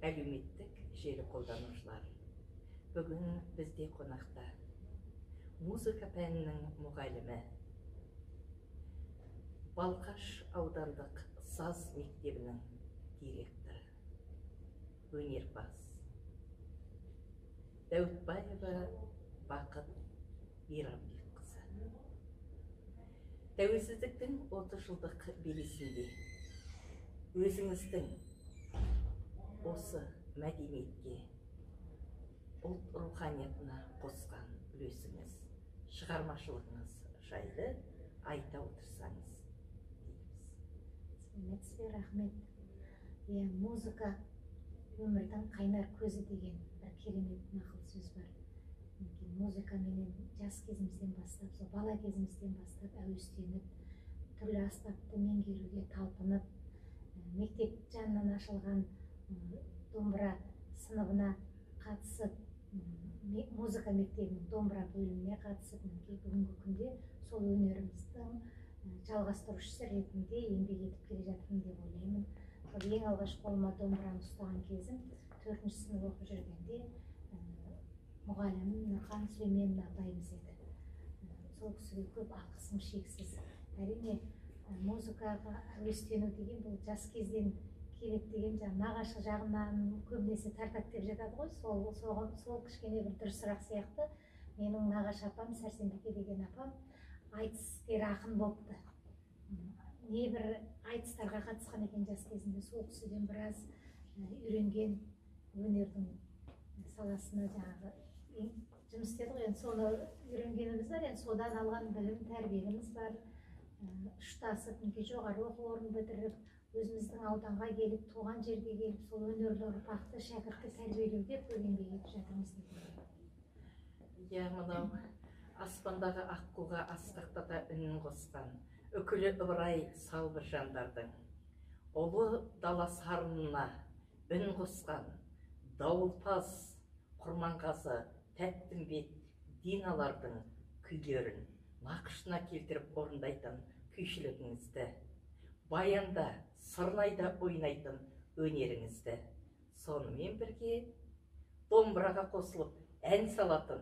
әлеуметтік желі қолданушылар. Бүгін бізде қонақта музыка пәнінің мұғалімі, Балқаш аудандық саз мектебінің директоры, өнерпаз Дәуітбаева Бақыт Мейрамбекқызы. Тәуелсіздіктің 30 жылдық белесінде өзіңіздің осы мәдениетке, ұлт руханиятына қосқан үлесіңіз, шығармашылығыңыз жайлы айта отырсаңыз дейміз. Рахмет. Музыка өмірдің қайнар көзі деген бір керемет нақыл сөз бар. Музыка менен жас кезімізден бастап, бала кезімізден бастап әуестеніп, түрлі аспапты меңгеруге талпынып, мектеп жанынан ашылған домбыра сыныбына қатысып, музыка мектебінің домбыра бөліміне қатысып, бүгінгі күнде сол өнеріміздің жалғастырушысы ретінде еңбек етіп келе жатырмын деп ойлаймын. Ең алғаш қолыма домбыраны ұстаған кезім 4-ші сынып оқып жүргенде мұғалімім Нұрхан Сүлейменов апайымыз еді. Сол кісіге көп алғысым шексіз. Әрине, музыкаға әуестену деген бұл жас кезден келеді деген нағашы жағынан көбінесе тартады деп жатады ғой. Сол кішкене бір дұрысырақ сияқты. Менің нағашы апам, Сәрсенбике деген апам, айтыскер ақын болыпты. Небір айтыстарға қатысқан екен жас кезінде. Сол кісіден біраз үйренген, өнердің саласына жұмыс істеді ғой. Соны үйренгеніміз бар, содан алған білім, тәрбиеміз бар. Ұштасып, жоғары оқу орнын бітіріп, өзіміздің ауданға келіп, туған жерге келіп, сол өнерлі ұрпақты, шәкіртті тәрбиелеуге көп еңбек етіп жатырмыз деп. Мынау аспандағы аққуға асқақтата үнін қосқан, үкілі ыбырай сал бір жандардың, ұлы дала сарынына үн қосқан, дауылпаз Құрманғазы Тәттімбет Диналардың күйлерін нақышына келтіріп орындайтын күйшілігіңізді, баянда, сырнайда ойнайтын өнеріңізді, сонымен бірге домбыраға қосылып ән салатын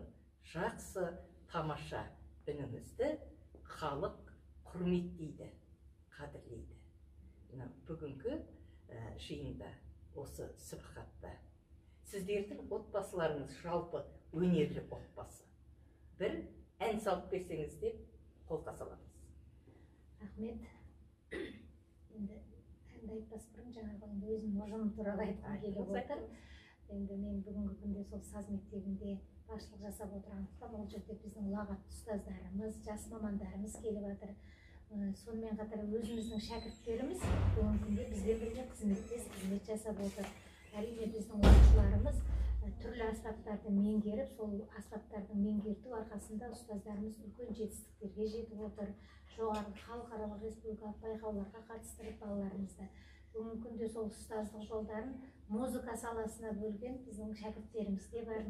жақсы тамаша үніңізді халық құрметтейді, қадірлейді. Бүгінгі жиында осы сыбақатта сіздердің отбасыларыңыз жалпы өнерлі отбасы. Бір ән салып берсеңіз деп қолқа саламыз. Рахмет. Енді әнді айтпас бұрын жаңағы өзім ұжым туралы айтқым келіп отыр. Енді мен бүгінгі күнде сол саз мектебінде басшылық жасап отырғандықтан, ол жерде біздің ұлағатты ұстаздарымыз, жас мамандарымыз келіп жатыр. Сонымен қатар өзіміздің шәкірттеріміз бүгінгі күнде бізбен бірге қызмет жасап отыр. Әрине біздің оқушыларымыз түрлі аспаптарды меңгеріп, сол аспаптардың меңгерту арқасында ұстаздарымыз үлкен жетістіктерге жетіп отыр. Жоғары халықаралық республикалық байқауларға қатыстырып балаларымызды. Бүгінгі күнде сол ұстаздық жолдарын музыка саласына бөлген біздің шәкірттеріміз де бар.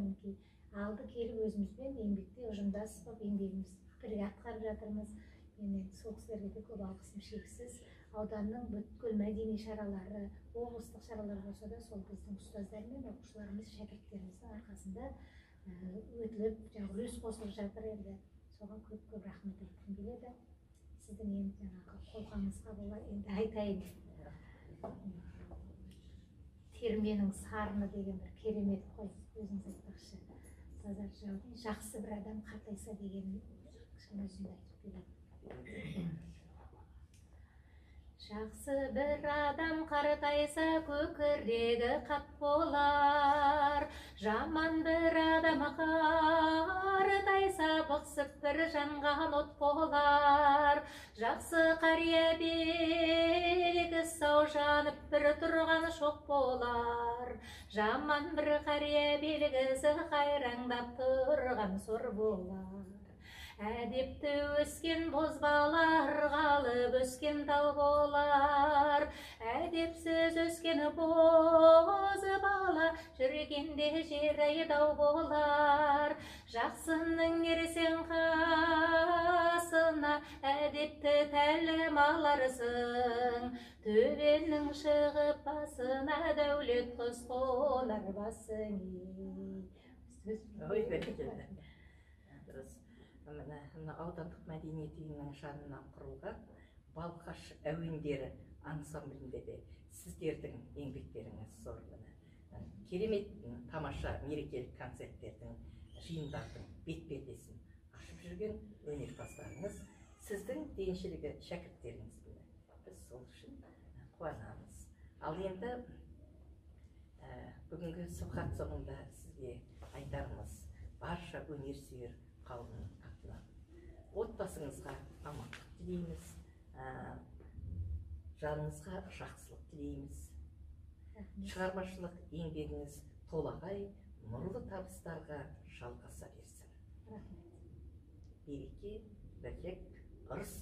Алды келіп өзімізбен еңбекте ұжымдасып еңбегімізді бірге атқарып жатырмыз. Мен сол кісілерге де көп алғысым шексіз. Ауданның бүткіл мәдени шаралары, облыстық шаралар болса да, сол біздің ұстаздар мен оқушыларымыз, шәкірттеріміздің арқасында өтіліп, үлес қосылып жатыр. Енді соған көп рахмет айтқым келеді. Сіздің енді қолқаңызға болар енді айтайын. Терменің сарыны деген бір керемет қой, өзіңіз айтпақшы. Сазар жаудың жақсы бір адам қартайса деген өзімді айтып келеді. Жақсы бір адам қартайса көкірегі қат болар, жаман бір адам қартайса бықсып бір жанған от болар. Жақсы қария белгі сау жанып бір тұрған шоқ болар, жаман бір қария белгісі қайраңдап тұрған сор болар. Әдепті өскен бозбалар қалып өскен тау болар. Әдепсіз өскен бозбала жүргенде жер айдау болар. Жақсының ерсең қасына әдепті тәлім аларсың. төбенің шығып басына дәулет құс қонар басыңе. Ой, бәрекелді. Дұрыс. Мына аудандық мәдениет үйінің жанынан құрылған Балқаш әуендері ансамблінде де сіздердің еңбектеріңіз зор. Керемет тамаша мерекелік концерттердің, жиындардың бет-пердесін ашып жүрген өнерпаздарыңыз, сіздің деншілігі шәкірттеріңіз. Біз сол үшін қуанамыз. Ал енді бүгінгі сұхбат соңында сізге айтарымыз барша өнерсүйер қауымның атынан. Отбасыңызға амандық тілейміз, жаныңызға жақсылық тілейміз. Шығармашылық еңбегіңіз толағай, нұрлы табыстарға жалғаса берсін. Береке, бірлік, ырыс